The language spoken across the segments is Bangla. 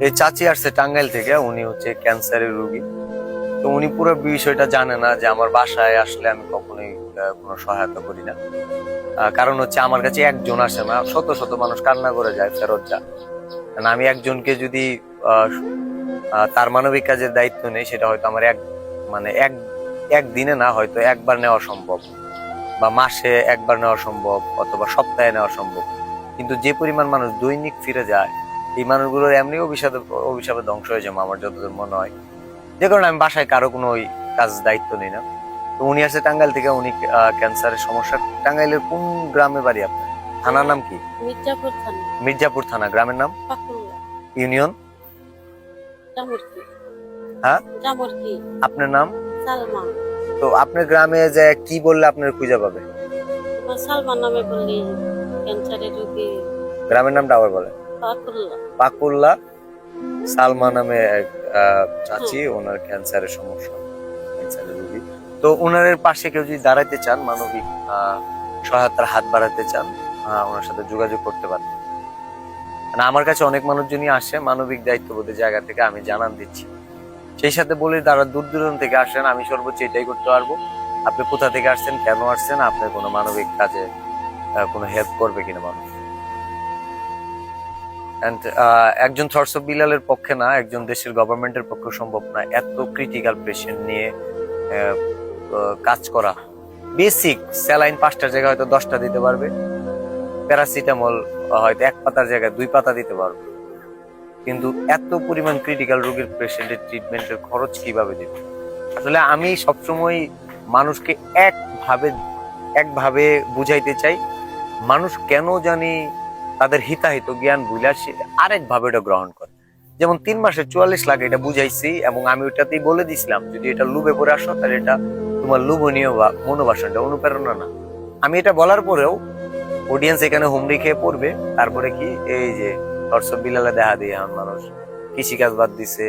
এই চাচি আসছে টাঙ্গাইল থেকে, উনি হচ্ছে ক্যান্সারের রোগী। তো উনি পুরো বিষয়টা জানে না যে আমার বাসায় আসলে আমি কখনোই কোনো সহায়তা করি না। কারণ হচ্ছে আমার কাছে একজন আসে না, শত শত মানুষ কান্না করে যায় ফেরত যায়। কারণ আমি একজনকে যদি আহ, তার মানবিক কাজের দায়িত্ব নেই, সেটা হয়তো আমার মানে একদিনে না, হয়তো একবার নেওয়া সম্ভব, বা মাসে একবার নেওয়া সম্ভব, অথবা সপ্তাহে নেওয়া সম্ভব। কিন্তু যে পরিমাণ মানুষ দৈনিক ফিরে যায়, এই মানুষগুলোর এমনি অভিশাপে ধ্বংস হয়ে যাবে আমার যতদূর মনে হয়। যে কারণে আমি বাসায় কারো কোনো ওই কাজ দায়িত্ব নিই না। তো উনি আসছে টাঙ্গাইল থেকে, উনি ক্যান্সারের সমস্যা। টাঙ্গাইলের কোন গ্রামে বাড়ি আপনার? থানার নাম কি? মির্জাপুর থানা। মির্জাপুর থানা। গ্রামের নাম? পাকুড়া। ইউনিয়ন? জামুর্তি। হ্যাঁ। জামুর্তি। আপনার নাম? সালমা। তো আপনার গ্রামে যে কি বললে আপনার খুঁজে পাবে? আমার সালমান নামে বললি ক্যান্সারের রোগী। গ্রামের নামটা আবার বলেন। পাকুল্লা। পাকুল্লা। সালমা নামে এক চাচি, হ্যাঁ। ওনার ক্যান্সারের সমস্যা, ক্যান্সারের রোগী। তো ওনার পাশে কেউ যদি দাঁড়াতে চান, মানবিক সহায়তার হাত বাড়াতে চান, ওনার সাথে যোগাযোগ করতে পারেন। মানে আমার কাছে অনেক মানুষজনই আসে মানবিক দায়িত্ববোধের জায়গা থেকে, আমি জানান দিচ্ছি। সেই সাথে বলি, যারা দূর দূরান্ত থেকে আসেন, আমি সর্বোচ্চ এটাই করতে পারবো, আপনি কোথা থেকে আসছেন, কেন আসছেন, আপনার কোনো মানবিক কাজে কোনো হেল্প করবে কিনা মানুষ। এন্ড একজন থটস অফ বিলালের পক্ষে না, একজন দেশের গভর্নমেন্টের পক্ষে সম্ভব না এত ক্রিটিক্যাল পেশেন্ট নিয়ে কাজ করা। বেসিক স্যালাইন 5টা জায়গায় হয়তো 10টা দিতে পারবে, প্যারাসিটামল হয়তো 1 পাতার জায়গায় 2 পাতা দিতে পারবে, কিন্তু এত পরিমাণ ক্রিটিক্যাল রোগীর পেশেন্টের ট্রিটমেন্টের খরচ কিভাবে দেবে? আসলে আমি সবসময় মানুষকে একভাবে বুঝাইতে চাই, মানুষ কেন জানি তাদের হিতাহিত জ্ঞান ভুলে সে আরেক ভাবে ওটা গ্রহণ করে। যেমন 3 মাসে 44 লাখ, এটা বুঝাইছি, এবং আমি ওটাতেই বলে দিছিলাম যদি এটা লোভে পড়ে আসো তাহলে এটা তোমার লোভনীয় বা মনোবাসন, এটা অনুপ্রেরণা না। আমি এটা বলার পরেও অডিয়েন্স এখানে হুমড়ি খেয়ে পড়বে। তারপরে কি, এই যে দর্শক বিলালে দেখা দিয়ে এখন মানুষ কৃষিকাজ বাদ দিছে,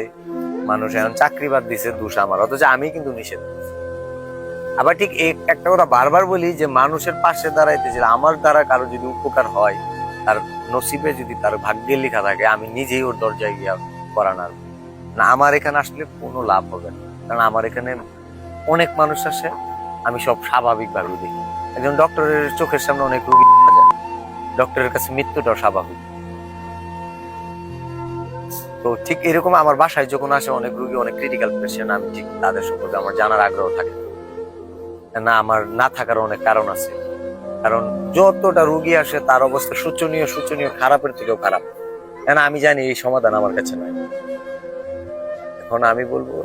মানুষ এখন চাকরি বাদ দিছে, দোষ আমার, অথচ আমি কিন্তু নিষেধ করছি। আবার ঠিক একটা কথা বারবার বলি যে মানুষের পাশে দাঁড়াইতে যে আমার দ্বারা কারো যদি উপকার হয়, তার নসিবে যদি তার ভাগ্যে লেখা থাকে, আমি নিজেই ওর দরজায় গিয়া করানোর না, আমার এখানে আসলে কোনো লাভ হবে না। কারণ আমার এখানে অনেক মানুষ আসে, আমি সব স্বাভাবিক ভাবে দেখি। একজন ডক্টরের চোখের সামনে অনেক রোগী দেখা যায়, ডক্টরের কাছে মৃত্যুটাও স্বাভাবিক। তো ঠিক এরকম আমার বাসায় যখন আসে অনেক রোগী, অনেক ক্রিটিক্যাল পেশেন্ট, আমি ঠিক তাদের সম্পর্কে আমার জানার আগ্রহ থাকে না, আমার না থাকার অনেক কারণ আছে। কারণ যতটা রোগী আসে তার অবস্থা শোচনীয়, শোচনীয়, খারাপের থেকেও খারাপ। কেন আমি জানি এই সমাধান আমার কাছে নয়। এখন আমি বলবো,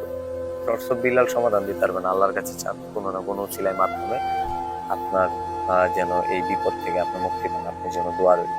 ডক্টর বিলাল সমাধান দিতে পারবেন, আল্লাহর কাছে চান কোনো না কোনো উছিলার মাধ্যমে আপনার যেন এই বিপদ থেকে আপনার মুক্তি পান, আপনি যেন দোয়া রইল।